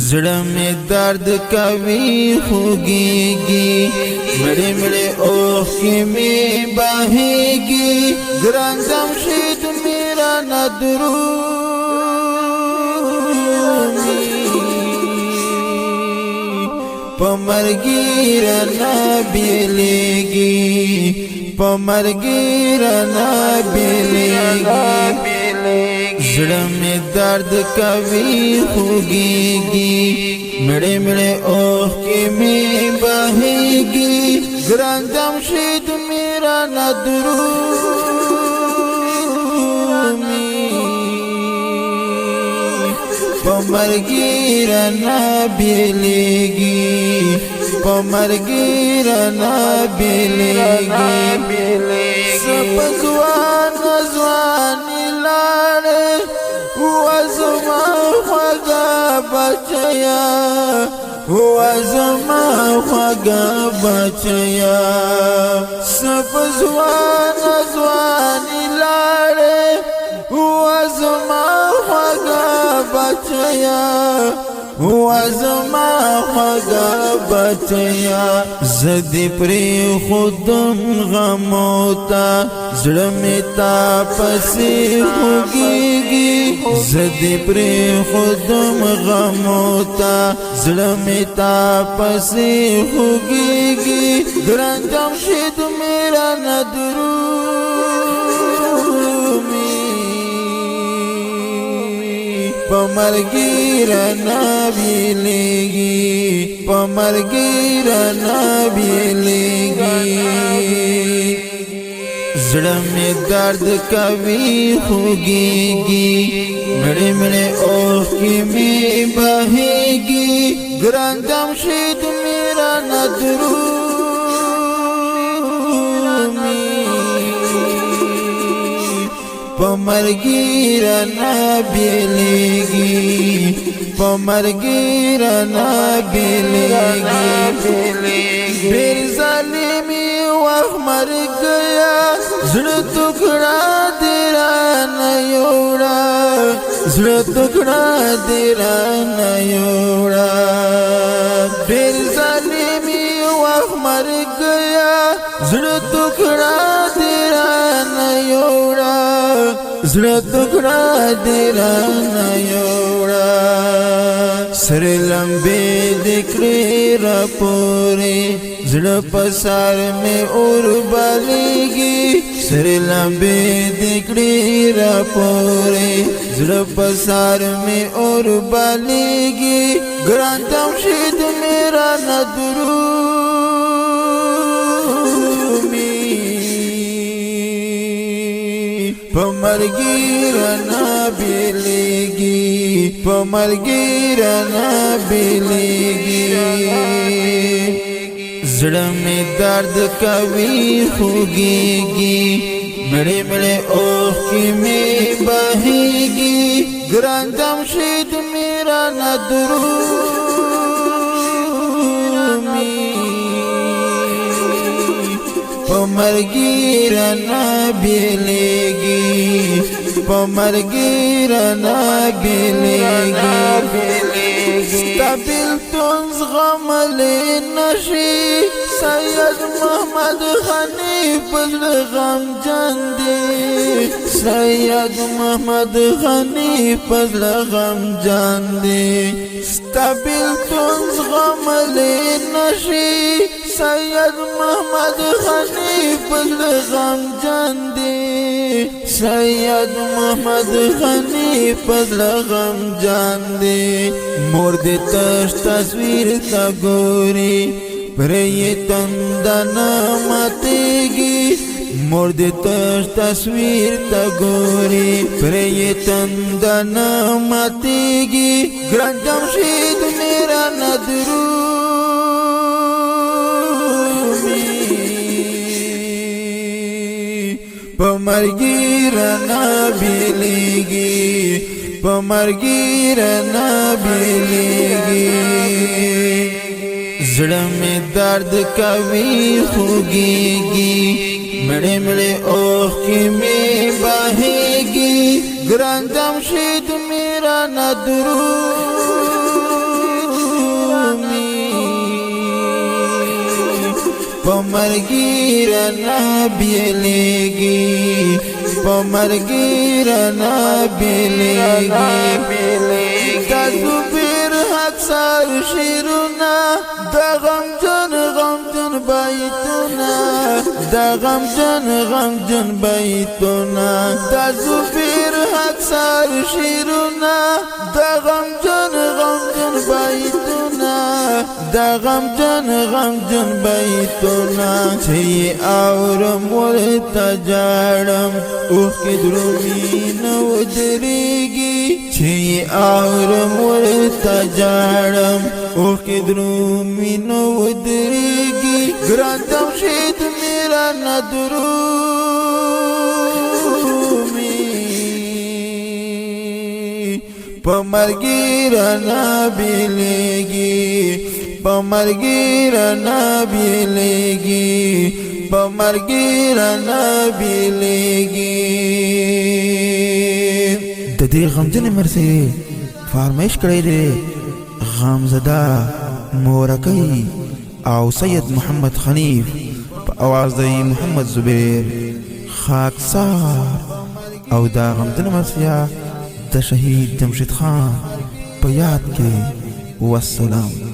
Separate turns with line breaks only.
زړه می درد کوي خوږيږي مړې مړې اوښکې می بهيږي ګران جمشید میرا ندرومي په مرګي رانه بیلېږي په مرګي رانه بیلېږي زړه می درد کوي خوږيږي مړې مړې اوښکې می بهيږي ګران جمشید میرا ندرومي په مرګي رانه بیلېږي په مرګي رانه بیلېږي سپزوان ځواني لاړې وزما خوږه بچیا وزما خوږه بچیا سپزوان ځواني لاړې وزما خوږه بچیا وزما خوږه بچیا زدی پری خودم غموتا زړه می تا پسې خوږيږي زدی پری خودم غموتا زړه می تا پسې خوږيږي ګران جمشید میرا ندرومي په مرګي رانه بیلېږي په مرګي رانه بیلېږي زړه می درد کوي خوږيږي مړې مړې اوښکې می بهيږي ګران جمشید میرا ندرومي په مرګي رانه بیلېږي په مرګي رانه بیلېږي ډېر ظالمي وخت مرګ گیا زړه ټوکړه دې رانه یوړه زړه ټوکړه دې رانه یوړه ډېر ظالمي وخت مرګ گیا زړه ټوکړه دې رانه یوړه زړه ټوکړه دې رانه یوړه سر لمبې دې کړې را پورې زړه پسار مې اور بلېږي سر لمبې دې کړې را پورې زړه پسار مې اور بلېږي ګران جمشید میرا ندرومي په مرګي رانه بیلېږي په مرګي رانه بیلېږي زړه می درد کوي خوږيږي مړې مړې اوښکې می بهيږي ګران جمشید میرا ندرومي په مرګي رانه بیلېږي په مرګي رانه بیلېږي ستا بیلتون زغملی نشي سید محمد غنی پزړه غمجن دی سید محمد غنی پزړه غمجن دی ستا بیلتون زغملی نشي سید محمد غنی پزړه غمجن دی سید محمد غنی پزړه غمجن دی مور دې تش تصویر تا ګوري پرې تندنا ماتېږي مور دې تش تصویر تا ګوري پرې تندنا ماتېږي ګران جمشید میرا ندرومي په مرګي رانه بیلېږي په مرګي رانه بیلېږي زړه می درد کوي خوږيږي مړې مړې اوښکې می بهيږي ګران جمشید میرا ندرومي پمرگی رنا بیلیگی پمرگی رنا بیلیگی دا زبیر حق سار شیرونا دا غمجن بیتونا دا غمجن بیتونا دا زبیر حق سار شیرونا دا غمجن بیتونا دا غمجن بیتونا چی آورم ورطا جارم اوخ کی درومی نو دریگی چی آورم ورطا جارم اوخ کی درومی نو دریگی گرانتم شید میرا ندرومی پمرگی رنا بیلیگی پمرگی رنا بیلیگی پمرگی رنا بیلیگی د دې غمجن مرسي فرمایش کړی دی غمزده مورکی او سید محمد خنیف په आवाज د محمد زبیر خاکسار او دا غمجن مرسیا د شهید جمشید خان په یاد کې والسلام